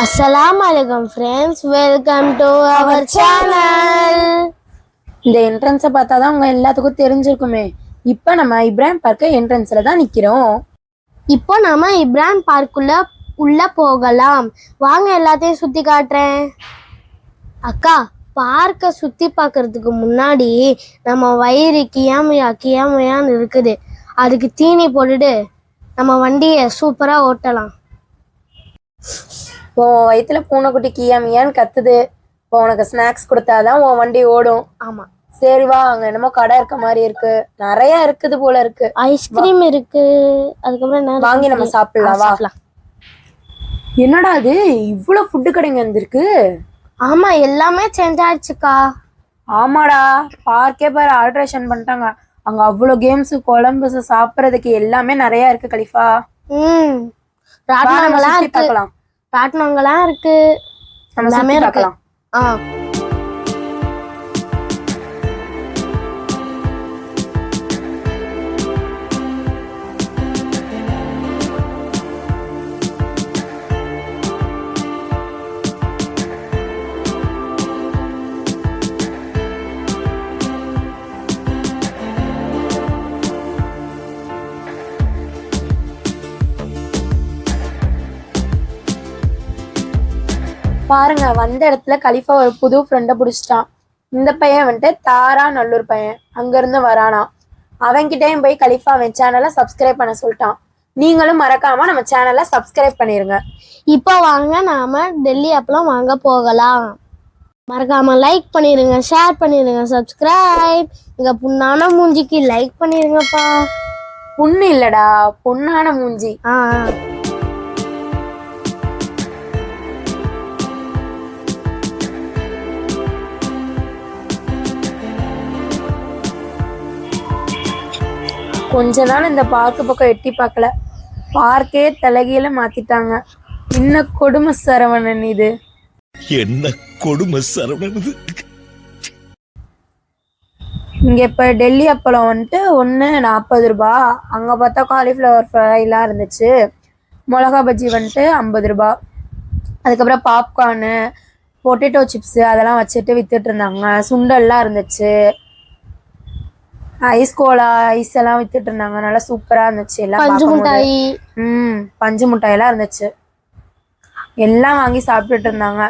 Assalamualaikum friends, welcome to our channel. இந்த என்ட்ரன்ஸை பார்த்தா தான் உங்க எல்லாத்துக்கும் தெரிஞ்சிருக்குமே. இப்போ நம்ம இப்ராஹிம் பார்க் என்ட்ரன்ஸ்ல தான் நிக்கிறோம். இப்போ நம்ம இப்ராஹிம் பார்க்குள்ள உள்ள போகலாம். வாங்க எல்லாத்தையும் சுத்தி காட்டுறேன். அக்கா, பார்க்கை சுத்தி பார்க்கறதுக்கு முன்னாடி நம்ம வயிறு கியாமையான்னு இருக்குது. அதுக்கு தீனி போட்டுட்டு நம்ம வண்டியை சூப்பரா ஓட்டலாம். இப்போ வயிற்றுல பூனைக்குட்டி கியாமியான்னு கத்துது. இப்போ உனக்கு ஸ்நாக்ஸ் கொடுத்தாதான் உன் வண்டி ஓடும். ஆமா, சரி வா, அங்க என்னமோ கடை இருக்க மாதிரி இருக்கு, நிறைய இருக்குது போல இருக்கு. ஐஸ்கிரீம் இருக்கு, அதுக்கப்புறம் வாங்கி நம்ம சாப்பிடலாம். வா. என்னடா இது இவ்வளவு ஃபுட்டு கடைங்க வந்திருக்கு? ஆமா, எல்லாமே சேஞ்ச் ஆயிடுச்சுக்கா. ஆமாடா, பார்க்கே பாரு ஆல்ட்ரேஷன் பண்ணிட்டாங்க. அங்க அவ்வளவு கேம்ஸ், கொலம்பஸ் சாப்பிடறதுக்கு எல்லாமே நிறைய இருக்கு கலிஃபா. ராட்டினங்களாம் இருக்கு, ராட்டினங்களாம் இருக்கு, எல்லாமே இருக்கலாம். பாருங்க, வந்த இடத்துல கலிஃபா ஒரு புது ஃப்ரெண்டை பிடிச்சிட்டான். இந்த பையன் வந்துட்டு தாரா நல்லூர் பையன், அங்க இருந்து வரானா. அவன்கிட்டயும் போய் கலிஃபா அவன் சேனலை சப்ஸ்கிரைப் பண்ண சொல்லிட்டான். நீங்களும் மறக்காம நம்ம சேனலை சப்ஸ்கிரைப் பண்ணிருங்க. இப்போ வாங்க நாம டெல்லி அப்பளம் வாங்க போகலாம். மறக்காம லைக் பண்ணிருங்க, ஷேர் பண்ணிருங்க, சப்ஸ்கிரைப். எங்க புண்ணான மூஞ்சிக்கு லைக் பண்ணிருங்கப்பா. புண்ணு இல்லடா, பொண்ணான மூஞ்சி. கொஞ்ச நாள் இந்த பார்க்கு பக்கம் எட்டி பார்க்கல, பார்க்கே தலைகீழ மாத்திட்டாங்க. என்ன கொடுமை சரவணன் இது, என்ன கொடுமை சரவணன். இங்க இப்ப டெல்லி அப்பளம் வந்துட்டு 1.40 ரூபாய். அங்க பார்த்தா காலிஃப்ளவர் ஃப்ரைலாம் இருந்துச்சு. மிளகா பஜ்ஜி வந்துட்டு 50 ரூபாய். அதுக்கப்புறம் பாப்கார்னு, பொட்டேட்டோ சிப்ஸ் அதெல்லாம் வச்சுட்டு வித்துட்டு இருந்தாங்க. சுண்டல்லாம் இருந்துச்சு, ஐஸ் கோலா ஐஸ் எல்லாம் வித்துட்டு இருந்தாங்க. நல்லா சூப்பரா இருந்துச்சு. எல்லாம் பஞ்சு மிட்டாய், பஞ்சு மிட்டாய் எல்லாம் இருந்துச்சு. எல்லாம் வாங்கி சாப்பிட்டுட்டு இருந்தாங்க.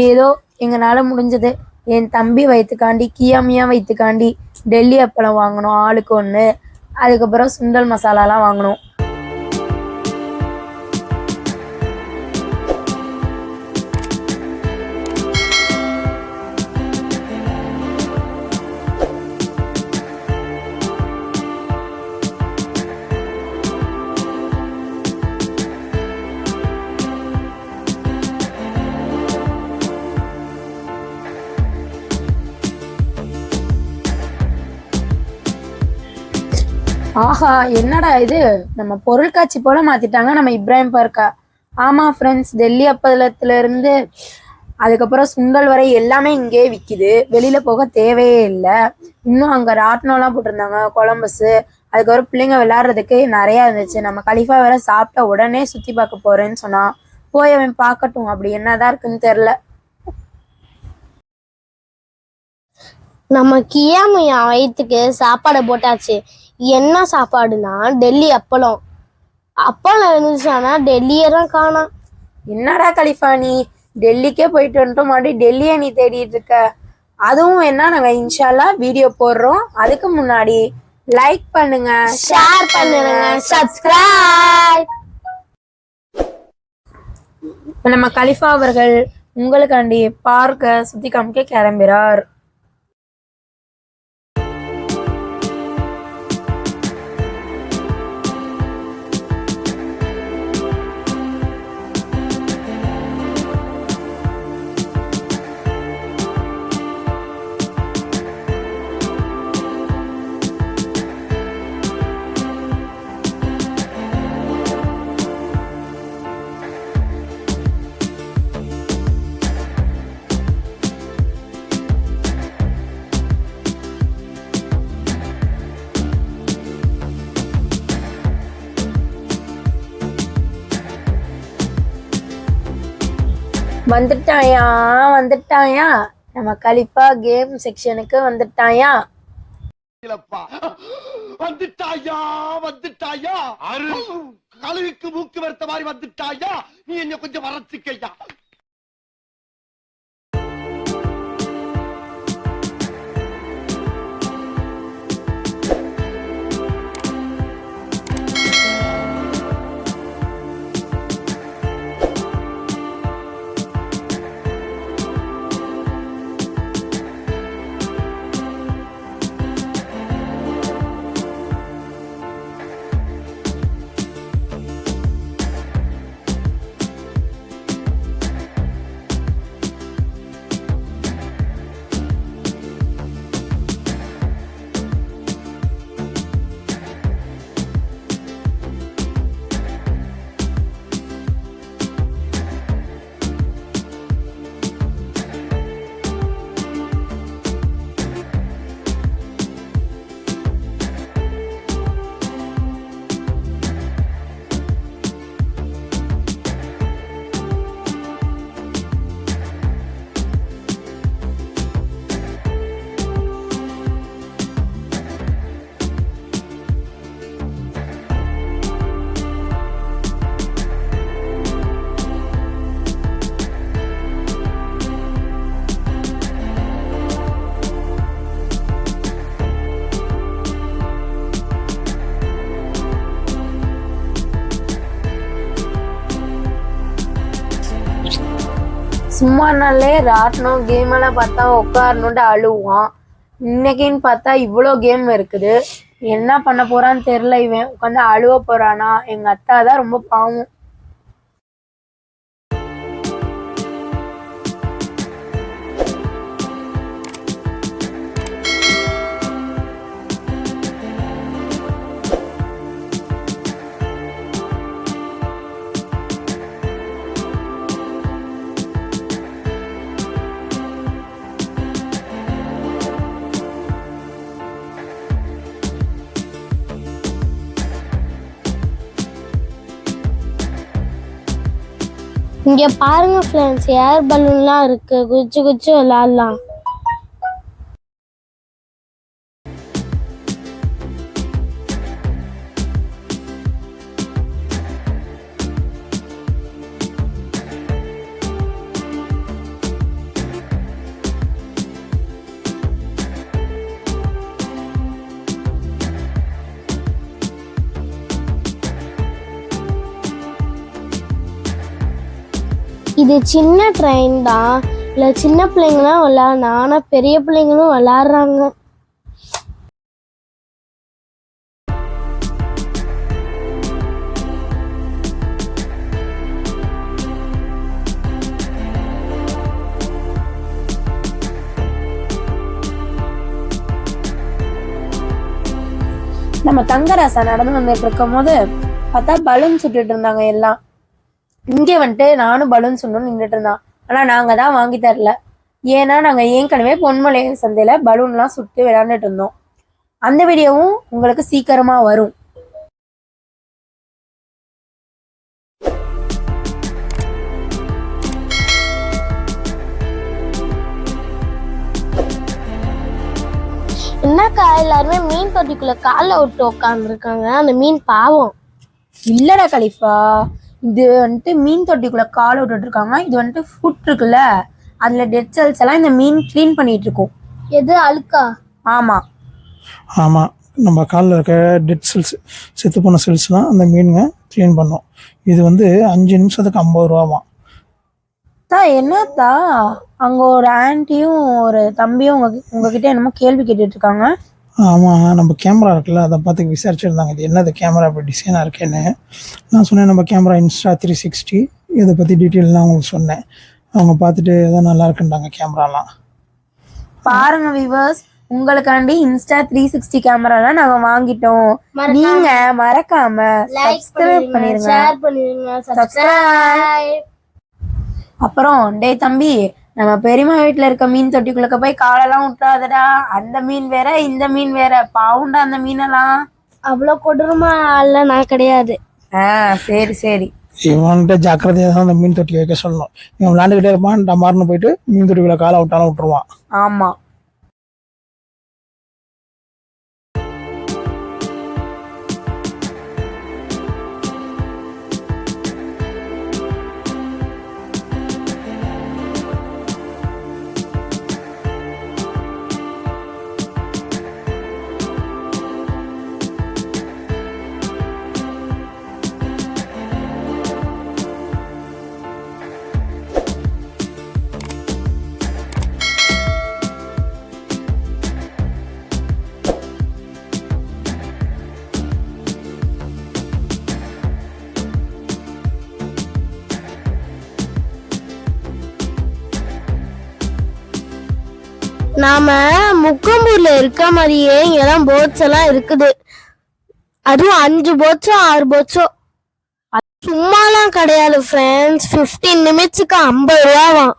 ஏதோ எங்கனால முடிஞ்சது. என் தம்பி வயிற்றுக்காண்டி, கியாமியா வயிற்றுக்காண்டி டெல்லி அப்பளம் வாங்கணும், ஆளுக்கு 1. அதுக்கப்புறம் சுண்டல் மசாலாலாம் வாங்கணும். ஆஹா, என்னடா இது, நம்ம பொருட்காட்சி போல மாத்திட்டாங்க நம்ம இப்ராஹிம் பார்க்கா. ஆமா ஃப்ரெண்ட்ஸ், டெல்லி அப்பளத்துல இருந்து அதுக்கப்புறம் சுண்டல் வரை எல்லாமே இங்கே விற்கிது. வெளியில போக தேவையே இல்லை. இன்னும் அங்க ராட்டினம்லாம் போட்டிருந்தாங்க, கொலம்பஸ். அதுக்கப்புறம் பிள்ளைங்க விளையாடுறதுக்கு நிறைய இருந்துச்சு. நம்ம கலிஃபா வேற சாப்பிட்ட உடனே சுத்தி பார்க்க போறேன்னு சொன்னா. போய் அவன் பார்க்கட்டும், அப்படி என்னதான் இருக்குன்னு தெரியல. நம்ம கியாமையா வயிற்றுக்கு சாப்பாடு போட்டாச்சு. என்ன சாப்பாடுனா டெல்லி அப்பளம். அப்பளம் இருந்துச்சானா டெல்லியே தான் காணோம். என்னடா கலிஃபா, நீ டெல்லிக்கே போயிட்டு வந்துட்டோம், மறுபடியும் டெல்லியை நீ தேடிட்டு இருக்க. அதுவும் என்ன, நாங்க இன்ஷால்லா வீடியோ போடுறோம். அதுக்கு முன்னாடி லைக் பண்ணுங்க, ஷேர் பண்ணுங்க, சப்ஸ்கிரைப். இப்ப நம்ம கலிஃபா அவர்கள் உங்களுக்காண்டி பார்க்க சுத்தி காமிக்க கிளம்புறார். வந்துட்டாயா வந்துட்டாயா நம்ம கலிப்பா கேம் செக்ஷனுக்கு வந்துட்டாயா. வந்துட்டாயா வந்துட்டாயா கழுகுக்கு மூக்கு வெறுத்த மாதிரி வந்துட்டாயா. நீ என்ன கொஞ்சம் வரச்சுக்கையா. சும்மா நாளே ராட்டணும் கேம் எல்லாம் பார்த்தா உட்காரணுன்ட்டு அழுவான். இன்னைக்குன்னு பார்த்தா இவ்வளோ கேம் இருக்குது. என்ன பண்ண போறான்னு தெரியல. இவன் உட்காந்து அழுவ போறானா? எங்க அத்தா தான் ரொம்ப பாவம். இங்க பாருங்க ஃப்ரெண்ட்ஸ், ஏர் பலூன்லாம் இருக்கு. குச்சி குச்சி விளையாடலாம். இது சின்ன ட்ரெயின் தான். இல்லை சின்ன பிள்ளைங்களாம் விளையாடணும், ஆனால் பெரிய பிள்ளைங்களும் விளையாடுறாங்க. நம்ம தங்கராசா நடந்து வந்துட்டு இருக்கும் போது பார்த்தா பலூன் சுட்டுட்டு இருந்தாங்க எல்லாம். இங்கே வந்துட்டு நானும் பலூன் சுடணும்னு நின்றுட்டு இருந்தான். ஆனா நாங்க தான் வாங்கி தரல. ஏன்னா நாங்க ஏற்கனவே பொன்மலை சந்தையில பலூன்லாம் சுட்டு விளையாண்டுட்டு இருந்தோம். அந்த வீடியோவும் உங்களுக்கு சீக்கிரமா வரும். என்னக்கா எல்லாருமே மீன் தொட்டிக்குள்ள காலை விட்டு உட்காந்துருக்காங்க? அந்த மீன் பாவம். இல்லடா கலிஃபா, இது வந்துட்டு மீன் தொட்டிக்குள்ள காலை விட்டுட்டு இருக்காங்க. இது வந்துட்டு ஃபுட் இருக்குல்ல, அதுல டெட் செல்ஸ் எல்லாம் இந்த மீன் கிளீன் பண்ணிட்டு இருக்கும். எது அழுக்கா? ஆமா ஆமாம், நம்ம காலில் இருக்க டெட் செல்ஸ், செத்து போன செல்ஸ்லாம் அந்த மீனுங்க க்ளீன் பண்ணோம். இது வந்து 5 நிமிஷத்துக்கு 50 ரூபாவாம். என்னத்தா அங்க ஒரு ஆன்ட்டியும் ஒரு தம்பியும் உங்ககிட்ட என்னமோ கேள்வி கேட்டுட்டு இருக்காங்க. ஆமாம், நம்ம கேமரா இருக்குல்ல, அதை பார்த்து விசாரிச்சுருந்தாங்க. இது என்னது கேமரா இப்படி டிசைனாக இருக்கேன்னு. நான் சொன்னேன் நம்ம கேமரா இன்ஸ்டா 360, இதை பற்றி டீட்டெயிலாம் அவங்களுக்கு சொன்னேன். அவங்க பார்த்துட்டு ஏதோ நல்லா இருக்குன்றாங்க கேமராலாம். பாருங்க வியூவர்ஸ், உங்களுக்காண்டி இன்ஸ்டா 360 கேமராலாம் நாங்க வாங்கிட்டோம். நீங்க மறக்காம சப்ஸ்கிரைப் பண்ணிருங்க, ஷேர் பண்ணிருங்க, சப்ஸ்கிரைப். அப்புறம் டே தம்பி, நம்ம பெரியம்மா வீட்டுல இருக்க மீன் தொட்டிக்குள்ள போய் காலெல்லாம் விட்டுறாதடா. அந்த மீன் வேற இந்த மீன் வேற, பாவுண்டா அந்த மீனெல்லாம். அவ்வளோ கொடூரமா இல்ல, நான் கிடையாது. சரி சரி இவன்கிட்ட ஜாக்கிரதையாக தான் அந்த மீன் தொட்டி வைக்க சொல்லணும். இவன் விளாண்டுக்கிட்டே இருப்பான், டமார்னு போயிட்டு மீன் தொட்டிக்குள்ள காலை விட்டாலும் விட்டுருவான். ஆமா. நாம முக்கம்பூர்ல இருக்க மாதிரியே இங்கெல்லாம் போட்ஸ் எல்லாம் இருக்குது. அதுவும் 5 போட்ஸோ 6 போட்ஸோ. சும்மாலாம் கிடையாது ஃப்ரெண்ட்ஸ். 15 நிமிஷத்துக்கு 50 ரூபாவாம்.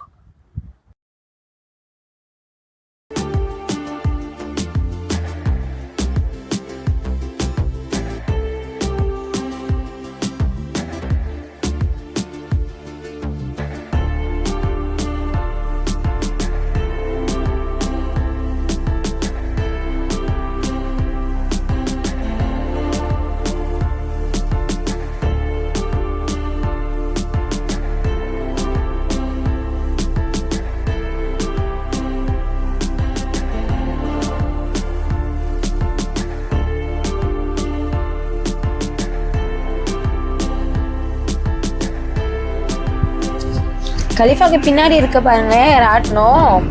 கலிஃபாக்கு பின்னாடி இருக்க பாருங்க ராட்டணும்.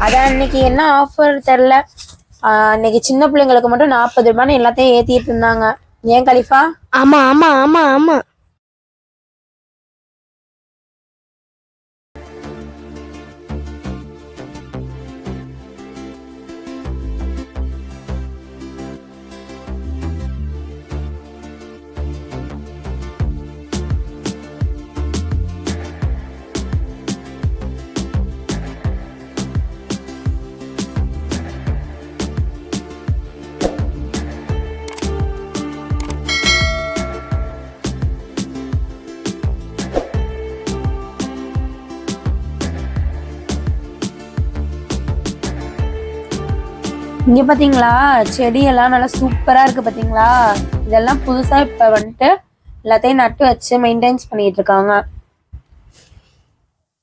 அதான் அன்னைக்கு என்ன ஆஃபர் தெரில. அன்னைக்கு சின்ன பிள்ளைங்களுக்கு மட்டும் 40 ரூபான்னு எல்லாத்தையும் ஏத்திட்டு இருந்தாங்க. ஏன் கலிஃபா? ஆமா ஆமா ஆமா ஆமா. இங்க பாத்தீங்களா செடியெல்லாம் நல்லா சூப்பரா இருக்கு பாத்தீங்களா. இதெல்லாம் புதுசா இப்ப வந்துட்டு எல்லாத்தையும் நட்டு வச்சு மெயின்டைன்ஸ் பண்ணிட்டு இருக்காங்க.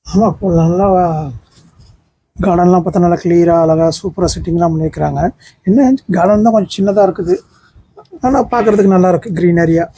ஆமாம், இப்போ நல்லா கார்டன்லாம் பார்த்தா நல்லா கிளியராக அழகாக சூப்பராக செட்டிங்லாம் பண்ணியிருக்கிறாங்க. என்ன கார்டன் தான் கொஞ்சம் சின்னதாக இருக்குது, ஆனால் பார்க்குறதுக்கு நல்லா இருக்குது க்ரீனரியாக.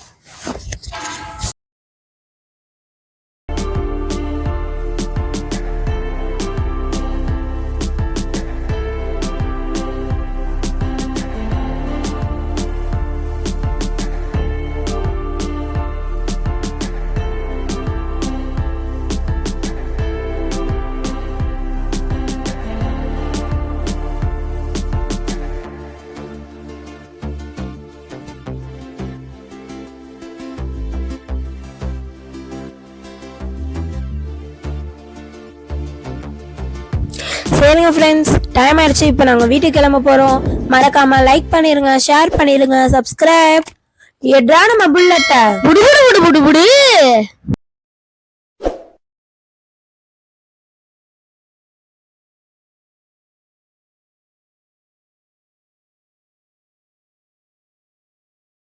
சரிங்க ஃப்ரெண்ட்ஸ், டைம் ஆயிடுச்சு. இப்போ நாங்கள் வீட்டுக்கு கிளம்ப போகிறோம். மறக்காம லைக் பண்ணிடுங்க, ஷேர் பண்ணிடுங்க, சப்ஸ்கிரைப். எட்ரா நம்ம புல்லட்ட புடு புடு புடு புடு புடு.